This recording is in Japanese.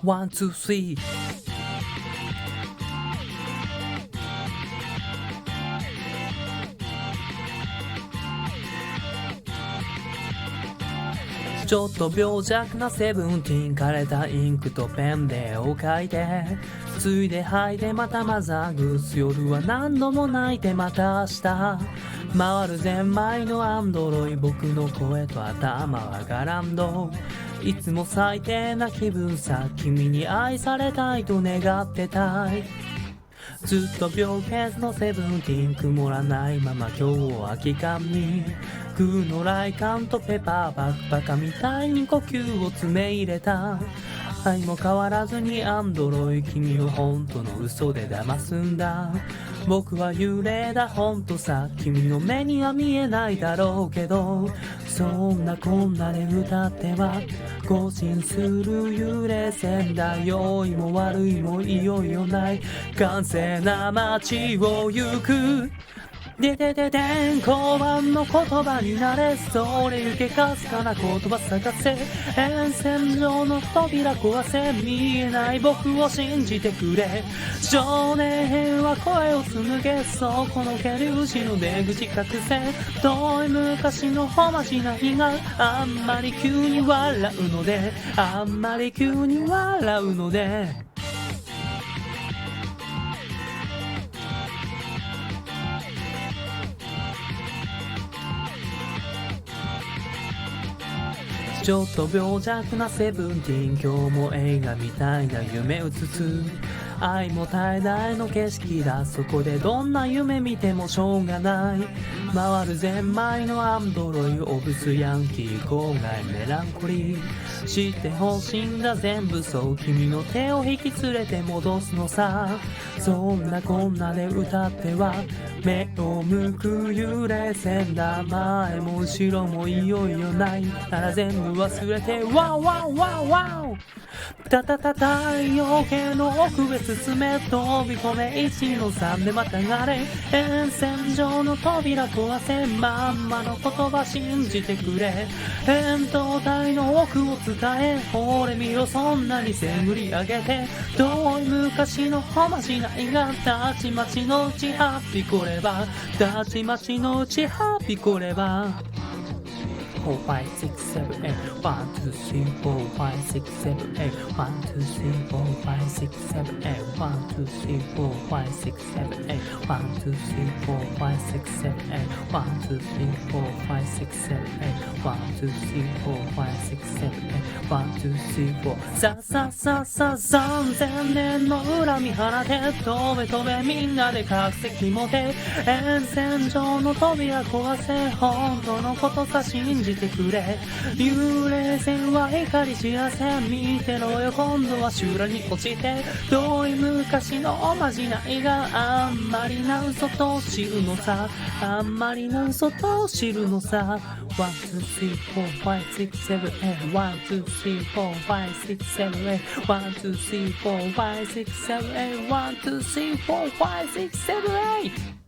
ワンツースリーちょっと病弱なセブンティーン枯れたインクとペンで絵を描いてついで吐いてまたまざぐす夜は何度も泣いてまた明日回るゼンマイのアンドロイ僕の声と頭はガランドいつも最低な気分さ君に愛されたいと願ってたいずっと病欠のセブンティーン曇らないまま今日を空き缶に空の来館とペパーバックバカみたいに呼吸を詰め入れた愛も変わらずにアンドロイ君を本当の嘘で騙すんだ僕は幽霊だ本当さ君の目には見えないだろうけどそんなこんなで歌っては更新する幽霊船だ良いも悪いもいよいよない完成な街を行くででででん交番の言葉になれそれゆけかすかな言葉探せ沿線上の扉壊せ見えない僕を信じてくれ少年編は声を紡げそこのケ粒子の出口隠せ遠い昔のほましな日があんまり急に笑うのであんまり急に笑うのでちょっと病弱なセブンティーン今日も映画みたいな夢うつつ愛も絶え絶えの景色だそこでどんな夢見てもしょうがない回るゼンマイのアンドロイオブスヤンキー郊外メランコリー知ってほしいんだ全部そう君の手を引き連れて戻すのさそんなこんなで歌っては目を向く幽霊船だ前も後ろもいよいよないなら全部忘れてワンワンワンワンたたた太陽系の奥へ進め飛び込め1の3でまたがれ沿線上の扉壊せまんまの言葉信じてくれ扁桃体の奥を伝えほれ見ろそんなに巡り上げて遠い昔のほましないがたちまちのうちハッピこればたちまちのうちハッピこれば4, 5, 6, 7, 8 1, 2, 3, 4, 5, 6, 7, 8 1, 2, 3, 4, 5, 6, 7, 8 1, 2, 3, 4, 5, 6, 7, 8 1, 2, 3, 4, 5, 6, 7, 8 1, 2, 3, 4, 5, 6, 7, 8 1, 2, 3, 4, 5, 6, 7, 8 1, 2, 3, 4ささささ3000年の恨み放て飛べ飛べみんなで覚醒持て沿線上の扉壊せ本当のことさ信じてくれ幽霊船は光知らせ見てろよ今度は修羅に落ちて遠い昔のおまじないがあんまりな嘘と知るのさあんまりな嘘と知るのさ 1, 2, 3, 4, 5, 6, 7, 8 1, 2, 3, 4, 5, 6, 7, 8 1, 2, 3, 4, 5, 6, 7, 8 1, 2, 3, 4, 5, 6, 7, 8